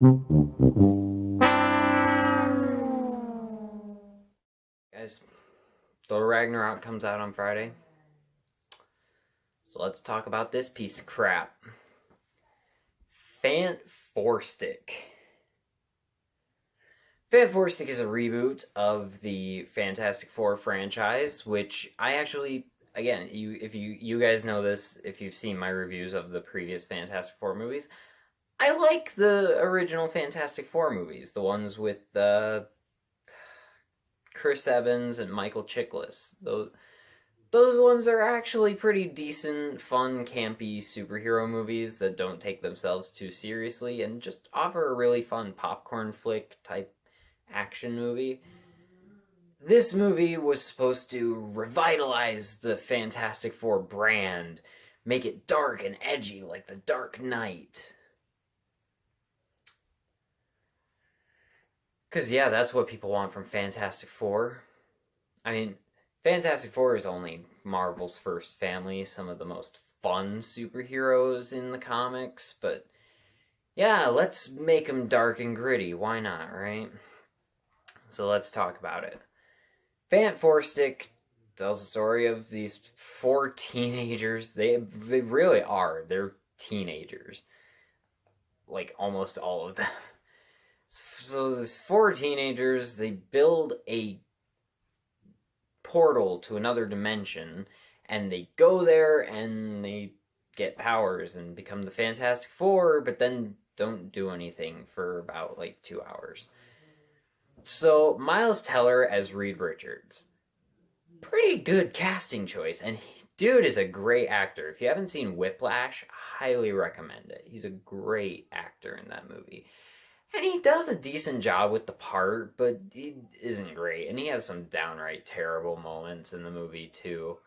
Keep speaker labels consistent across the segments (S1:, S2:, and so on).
S1: Guys, Thor Ragnarok comes out on Friday. So let's talk about this piece of crap. Fant4stic. Fant4stic is a reboot of the Fantastic Four franchise, which I actually, again, if you guys know this, if you've seen my reviews of the previous Fantastic Four movies, I like the original Fantastic Four movies, the ones with Chris Evans and Michael Chiklis. Those ones are actually pretty decent, fun, campy superhero movies that don't take themselves too seriously and just offer a really fun popcorn flick type action movie. This movie was supposed to revitalize the Fantastic Four brand, make it dark and edgy like the Dark Knight. Because, yeah, that's what people want from Fantastic Four. I mean, Fantastic Four is only Marvel's first family, some of the most fun superheroes in the comics, but yeah, let's make them dark and gritty. Why not, right? So let's talk about it. Fant4stic tells the story of these four teenagers. They really are. They're teenagers. Like, almost all of them. So these four teenagers, they build a portal to another dimension, and they go there and they get powers and become the Fantastic Four, but then don't do anything for about like 2 hours. So Miles Teller as Reed Richards, pretty good casting choice, and dude is a great actor. If you haven't seen Whiplash, highly recommend it. He's a great actor in that movie. And he does a decent job with the part, but he isn't great. And he has some downright terrible moments in the movie, too.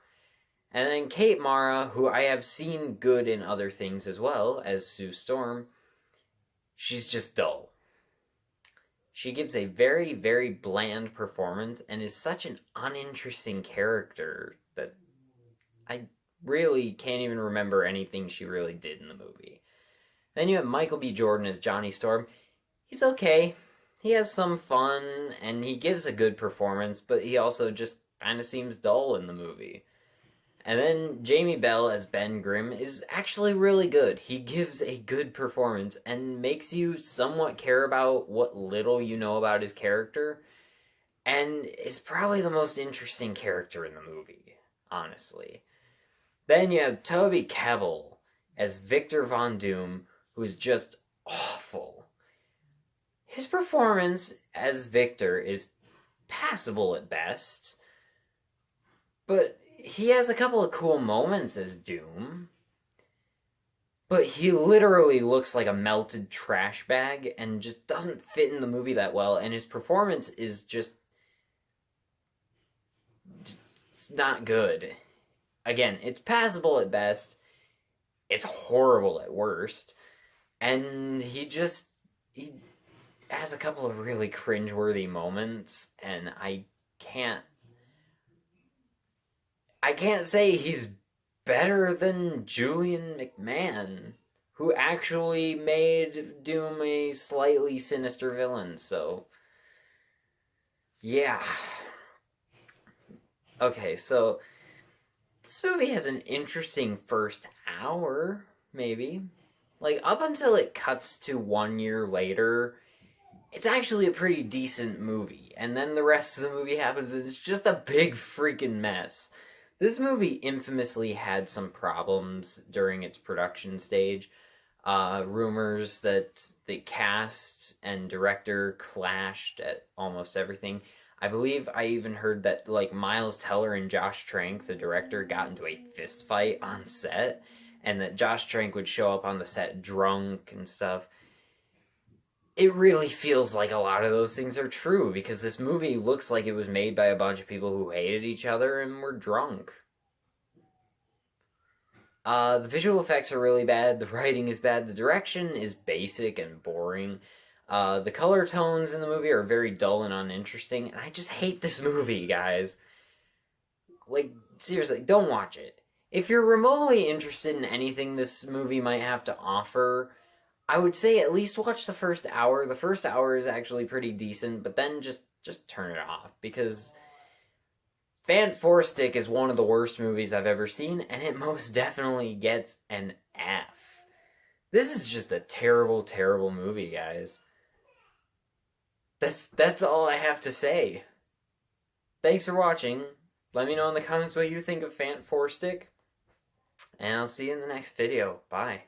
S1: And then Kate Mara, who I have seen good in other things as well, as Sue Storm, she's just dull. She gives a very, very bland performance and is such an uninteresting character that I really can't even remember anything she really did in the movie. Then you have Michael B. Jordan as Johnny Storm. He's okay. He has some fun, and he gives a good performance, but he also just kind of seems dull in the movie. And then Jamie Bell as Ben Grimm is actually really good. He gives a good performance and makes you somewhat care about what little you know about his character, and is probably the most interesting character in the movie, honestly. Then you have Toby Kebbell as Victor Von Doom, who is just awful. His performance as Victor is passable at best, but he has a couple of cool moments as Doom. But he literally looks like a melted trash bag and just doesn't fit in the movie that well, and his performance is just... it's not good. Again, it's passable at best, it's horrible at worst, and he has a couple of really cringeworthy moments, and I can't say he's better than Julian McMahon, who actually made Doom a slightly sinister villain, so yeah. Okay, so this movie has an interesting first hour, maybe. Like, up until it cuts to 1 year later, it's actually a pretty decent movie. And then the rest of the movie happens and it's just a big freaking mess. This movie infamously had some problems during its production stage. Rumors that the cast and director clashed at almost everything. I believe I even heard that like Miles Teller and Josh Trank, the director, got into a fist fight on set, and that Josh Trank would show up on the set drunk and stuff. It really feels like a lot of those things are true, because this movie looks like it was made by a bunch of people who hated each other and were drunk. The visual effects are really bad, the writing is bad, the direction is basic and boring. The color tones in the movie are very dull and uninteresting, and I just hate this movie, guys. Like, seriously, don't watch it. If you're remotely interested in anything this movie might have to offer, I would say at least watch the first hour. The first hour is actually pretty decent, but then just turn it off because Fant4stic is one of the worst movies I've ever seen, and it most definitely gets an F. This is just a terrible, terrible movie, guys. That's all I have to say. Thanks for watching. Let me know in the comments what you think of Fant4stic, and I'll see you in the next video. Bye.